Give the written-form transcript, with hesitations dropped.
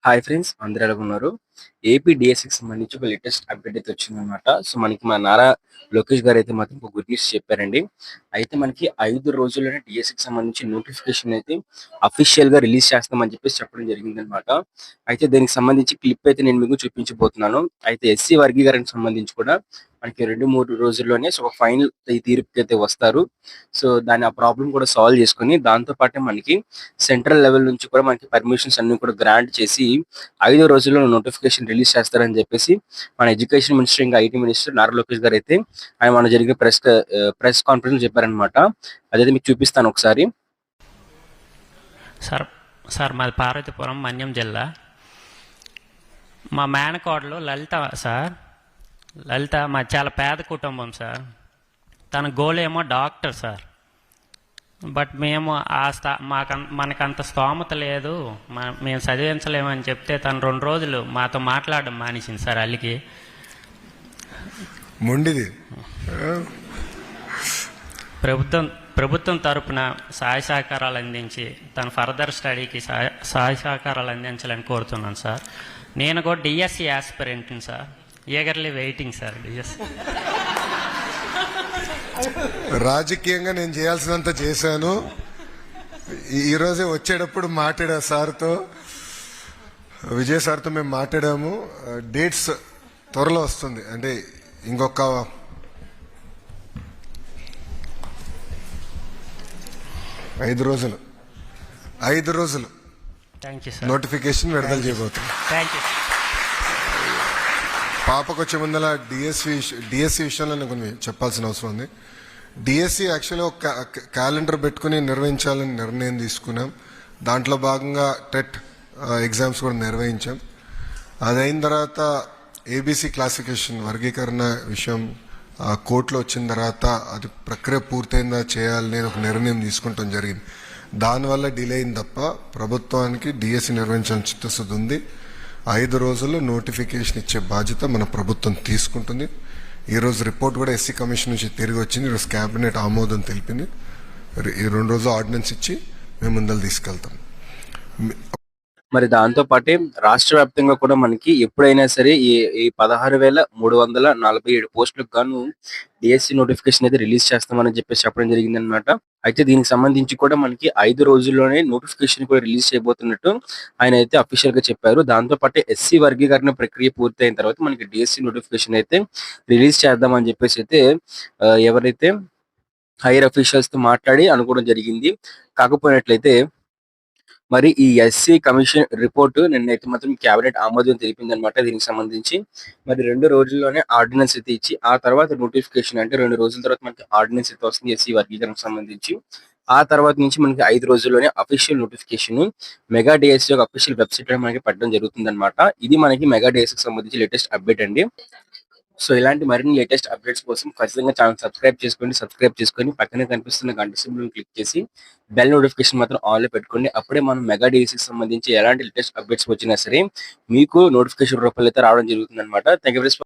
Hi friends, అందరూ ఎలాగున్నారు? AP డీఎస్‌కి సంబంధించి ఒక లేటెస్ట్ అప్డేట్ అయితే వచ్చిందనమాట. సో, మనకి మా నారా లోకేష్ గారైతే మాత్రం ఒక గుడ్ న్యూస్ చెప్పారండి. అయితే మనకి 5 రోజుల్లోనే డీఎస్‌కి సంబంధించి నోటిఫికేషన్ అయితే అఫీషియల్‌గా రిలీజ్ చేస్తామని చెప్పేసి చెప్పడం జరిగిందనమాట. అయితే దీనికి సంబంధించి క్లిప్ అయితే నేను మీకు చూపించబోతున్నాను. అయితే ఎస్సీ వర్గీకరణకు సంబంధించి కూడా మనకి 2, 3 రోజుల్లోనే సో, ఒక ఫైనల్ తీర్పుకైతే వస్తారు. సో, ఆ ప్రాబ్లమ్ కూడా సాల్వ్ చేసుకొని దాంతో పాటే మనకి సెంట్రల్ లెవెల్ నుంచి కూడా మనకి పర్మిషన్స్ అన్ని కూడా గ్రాంట్ చేసి 5 రోజుల్లో నోటిఫికేషన్ రిలీజ్ చేస్తారని చెప్పేసి మన ఎడ్యుకేషన్ మినిస్టర్ ఇంకా ఐటీ మినిస్టర్ నారా లోకేష్ గారు అయితే ఆయన మన జరిగిన ప్రెస్ కాన్ఫరెన్స్ చెప్పారనమాట. అదైతే మీకు చూపిస్తాను ఒకసారి. సార్ సార్ మాది పార్వతీపురం మన్యం జిల్లా. మా మేనకోడలు లలిత సార్. లలిత మా చాలా పేద కుటుంబం సార్. తన గోల్ ఏమో డాక్టర్ సార్. బట్ మేము మనకంత స్తోమత లేదు, మేము చదివించలేమని చెప్తే తను 2 రోజులు మాతో మాట్లాడడం మానేసింది సార్. అల్లికి మొండిది. ప్రభుత్వం తరపున సహాయ సహకారాలు అందించి తన ఫర్దర్ స్టడీకి సహాయ సహకారాలు అందించాలని కోరుతున్నాను సార్. నేను కూడా డిఎస్సి యాస్పిరెంట్ని sir. Eagerly waiting sir DSC. రాజకీయంగా నేను చేయాల్సినంత చేశాను. ఈరోజే వచ్చేటప్పుడు మాట్లాడా సార్తో, విజయ్ సార్తో మేము మాట్లాడాము. డేట్స్ త్వరలో వస్తుంది, అంటే ఇంకొక 5 రోజులు థ్యాంక్ యూ సార్. నోటిఫికేషన్ విడుదల చేయబోతున్నాం. Thank you. పాపకు వచ్చే ముందర డిఎస్సి విషయంలో నేను కొన్ని చెప్పాల్సిన అవసరం ఉంది. డిఎస్సి యాక్చువల్లీ ఒక క్యాలెండర్ పెట్టుకుని నిర్వహించాలని నిర్ణయం తీసుకున్నాం. దాంట్లో భాగంగా టెట్ ఎగ్జామ్స్ కూడా నిర్వహించాం. అదైన తర్వాత ఏబీసీ క్లాసిఫికేషన్ వర్గీకరణ విషయం కోర్టులో వచ్చిన తర్వాత అది ప్రక్రియ పూర్తయిందా చేయాలని ఒక నిర్ణయం తీసుకుంటాం జరిగింది. దానివల్ల డిలే అయింది తప్ప ప్రభుత్వానికి డిఎస్సి నిర్వహించాలని చిత్తశుద్ధి ఉంది. 5 రోజుల్లో నోటిఫికేషన్ ఇచ్చే బాధ్యత మన ప్రభుత్వం తీసుకుంటుంది. ఈరోజు రిపోర్ట్ కూడా ఎస్సీ కమిషన్ నుంచి తిరిగి వచ్చింది. ఈరోజు క్యాబినెట్ ఆమోదం తెలిపింది. ఈ 2 రోజులు ఆర్డినెన్స్ ఇచ్చి మేము ముందలు తీసుకెళ్తాం. మరి దాంతో పాటే రాష్ట్ర వ్యాప్తంగా కూడా మనకి ఎప్పుడైనా సరే ఈ 16,347 పోస్టులకు గాను డిఎస్సి నోటిఫికేషన్ అయితే రిలీజ్ చేస్తామని చెప్పేసి చెప్పడం జరిగిందనమాట. అయితే దీనికి సంబంధించి కూడా మనకి 5 రోజుల్లోనే నోటిఫికేషన్ కూడా రిలీజ్ చేయబోతున్నట్టు ఆయన అయితే అఫీషియల్ గా చెప్పారు. దాంతో పాటు ఎస్సీ వర్గీకరణ ప్రక్రియ పూర్తయిన తర్వాత మనకి డిఎస్సి నోటిఫికేషన్ అయితే రిలీజ్ చేద్దామని చెప్పేసి అయితే ఎవరైతే హైయర్ అఫీషియల్స్ తో మాట్లాడి అనుకోవడం జరిగింది. కాకపోయినట్లయితే మరి ఈ ఎస్సీ కమిషన్ రిపోర్టు నిన్నైతే మాత్రం క్యాబినెట్ ఆమోదం తెలిపిందనమాట. దీనికి సంబంధించి మరి 2 రోజుల్లోనే ఆర్డినెన్స్ అయితే ఇచ్చి ఆ తర్వాత నోటిఫికేషన్, అంటే 2 రోజుల తర్వాత మనకి ఆర్డినెన్స్ అయితే వస్తుంది ఎస్సీ వర్గీకరణకు సంబంధించి. ఆ తర్వాత నుంచి మనకి 5 రోజుల్లోనే అఫీషియల్ నోటిఫికేషన్ మెగా డిఎస్సీ యొక్క అఫీషియల్ వెబ్సైట్ లో మనకి పెట్టడం జరుగుతుందన్నమాట. ఇది మనకి మెగా డిఎస్సీకి సంబంధించి లేటెస్ట్ అప్డేట్ అండి. సో ఇలాంటి మరిన్ని లేటెస్ట్ అప్డేట్స్ కోసం ఖచ్చితంగా ఛానల్ సబ్స్క్రైబ్ చేసుకొని పక్కనే కనిపిస్తున్న గంట సింబల్ క్లిక్ చేసి బెల్ నోటిఫికేషన్ మాత్రం ఆన్ లో పెట్టుకోండి. అప్పుడే మనం మెగా డిఎస్సీకి సంబంధించి ఎలాంటి లేటెస్ట్ అప్డేట్స్ వచ్చినా సరే మీకు నోటిఫికేషన్ రూపంలో అయితే రావడం జరుగుతుంది అనమాట. Thank you.